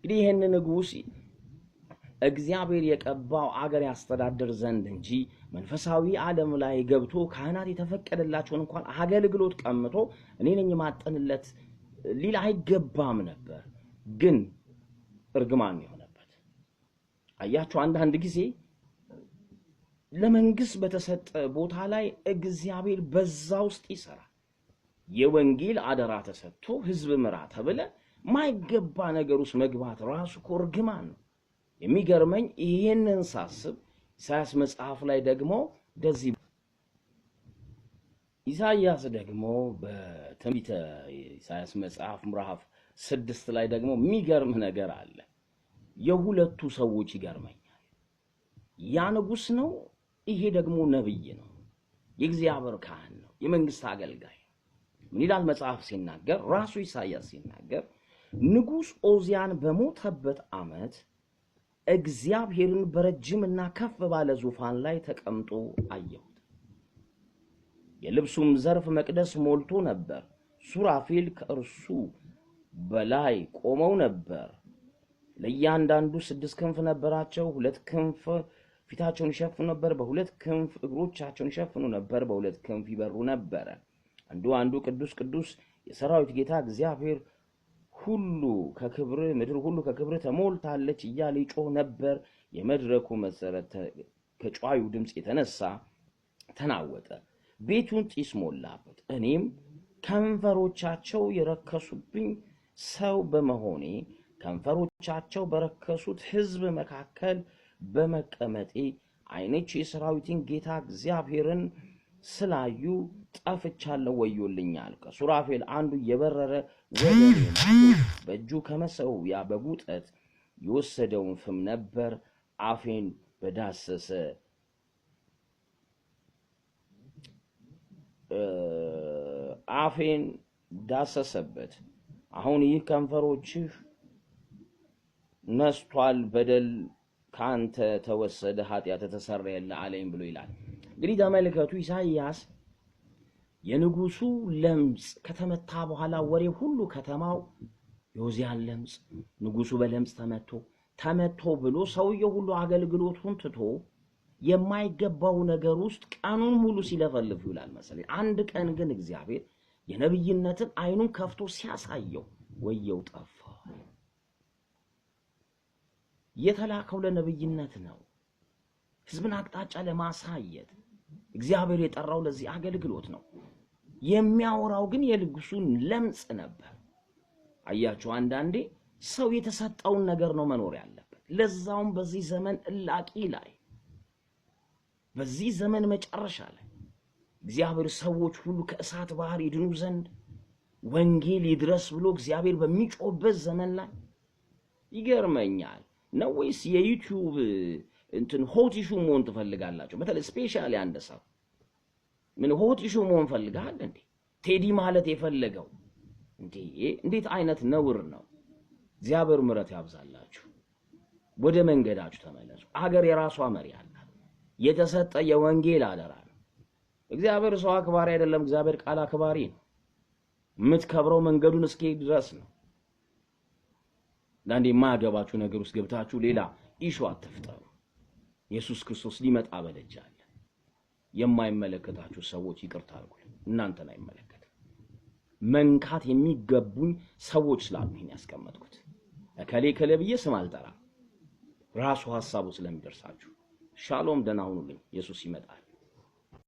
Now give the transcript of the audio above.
እንግዲህ ይሄን ንጉስ እግዚአብሔር የቀባው አገር ያስተዳድር ዘንድ እንጂ መንፈሳዊ ዓለም ላይ ገብቶ ካህናት የተፈቀደላቸውን እንኳን አገልግሎት ቀምቶ እኔ ነኝ ማጠንለት ሊል አይገባም ነበር። ግን እርግማን የሆነበት አያችሁ። አንዳንድ ጊዜ ለመንግስት በተሰጠ ቦታ ላይ እግዚአብሔር በዛ ውስጥ ይሰራል። የወንጌል አደራ ተሰጥቶ ህዝብ ምራ ተብለ ማይገባ ነገር ውስጥ መግባት ራሱ እርግማን ነው። የሚገርመኝ ይሄንን ሳስብ ኢሳይያስ መጽሐፍ ላይ ደግሞ እንደዚህ ኢሳይያስ ደግሞ በትንቢተ ኢሳይያስ መጽሐፍ ምዕራፍ 6 ላይ ደግሞ የሚገርም ነገር አለ። የሁለቱ ሰዎች ይገርመኛል። ያ ንጉስ ነው፣ ይሄ ደግሞ ነብይ ነው፣ የእግዚአብሔር ካህን ነው፣ የመንግስት አገልጋይ ነው። ምን ይላል መጽሐፍ ሲናገር? ራሱ ኢሳይያስ ሲናገር ንጉስ ኦዚያን በሞተበት ዓመት እግዚአብሔርን በረጅምና ከፍ ባለ ዙፋን ላይ ተቀምጦ አየሁት። የልብሱም ዘርፍ መቅደስ ሞልቶ ነበር። ሱራፌል ከእርሱ በላይ ቆመው ነበር። ለእያንዳንዱ 6 ክንፍ ነበራቸው። 2 ክንፍ ፊታቸውን ይሸፍኑ ነበር፣ በ2 ክንፍ እግሮቻቸውን ይሸፍኑ ነበር፣ በ2 ክንፍ ይበሩ ነበር። አንዱ ቅዱስ ቅዱስ የሰራዊት ጌታ እግዚአብሔር ሁሉ ከክብር ምድር ሁሉ ከክብር ተሞልታለች እያለ ይጮህ ነበር። የመድረኩ መሰረት ከጫዩ ድምጽ የተነሳ ተናወጠ፣ ቤቱን ጢስ ሞላበት። እኔም ከንፈሮቻቸው የረከሱብኝ ሰው በመሆኔ ከንፈሮቻቸው በረከሱት ሕዝብ መካከል በመቀመጤ ዓይኖቼ የሰራዊትን ጌታ እግዚአብሔርን ስላዩ ጠፍቻለሁ፣ ወዮልኛል። ከሱራፌል አንዱ የበረረ ወደ በእጁ ከመሠዊያ በጉጠት የወሰደውን ፍም ነበር። አፌን በዳሰሰ አፌን ዳሰሰበት። አሁን ይህ ከንፈሮችህ ነስቷል፣ በደል ካንተ ተወሰደ፣ ኃጢአት ተሰረየልህ አለኝ ብሎ ይላል። እንግዲህ ተመልከቱ፣ ኢሳይያስ የንጉሱ ለምጽ ከተመታ በኋላ ወሬ ሁሉ ከተማው የኦዚያን ለምጽ ንጉሱ በለምጽ ተመቶ ብሎ ሰውየው ሁሉ አገልግሎቱን ትቶ የማይገባው ነገር ውስጥ ቀኑን ሙሉ ሲለፈልፍ ይውላል መሰለኝ። አንድ ቀን ግን እግዚአብሔር የነብይነትን አይኑን ከፍቶ ሲያሳየው ወየው ጠፋ። የተላከው ለነብይነት ነው፣ ህዝብን አቅጣጫ ለማሳየት እግዚአብሔር የጠራው ለዚህ አገልግሎት ነው። የሚያወራው ግን የንጉሱን ለምጽ ነበር። አያችሁ፣ አንዳንዴ ሰው የተሰጠውን ነገር ነው መኖር ያለበት። ለዛውም በዚህ ዘመን እላቂ ላይ፣ በዚህ ዘመን መጨረሻ ላይ እግዚአብሔር ሰዎች ሁሉ ከእሳት ባህር ይድኑ ዘንድ ወንጌል ይድረስ ብሎ እግዚአብሔር በሚጮህበት ዘመን ላይ ይገርመኛል ነው ወይስ የዩቲዩብ ሆት ኢሹ መሆን ትፈልጋላችሁ? በተለይ ስፔሻሊ አንድ ሰው ምን ሆት ኢሹ መሆን ፈልጋል እንዴ? ቴዲ ማለት የፈለገው እንዴት አይነት ነውር ነው! እግዚአብሔር ምሕረት ያብዛላችሁ። ወደ መንገዳችሁ ተመለሱ። አገር የራሷ መሪ አላት። የተሰጠ የወንጌል አደራ ነው። እግዚአብሔር ሰው አክባሪ አይደለም፣ እግዚአብሔር ቃል አክባሪ ነው። የምትከብረው መንገዱን እስኪ ድረስ ነው። ዳንዴ ማገባችሁ ነገር ውስጥ ገብታችሁ ሌላ ኢሹ አትፍጠሩ። ኢየሱስ ክርስቶስ ሊመጣ በደጃለ። የማይመለከታችሁ ሰዎች ይቅርታ አድርጉልኝ፣ እናንተን አይመለከትም። መንካት የሚገቡኝ ሰዎች ስላሉ ይሄን ያስቀመጥኩት። እከሌ ከለብዬ ስም አልጠራ፣ ራሱ ሐሳቡ ስለሚደርሳችሁ። ሻሎም፣ ደህና ሁኑልኝ። ኢየሱስ ይመጣል።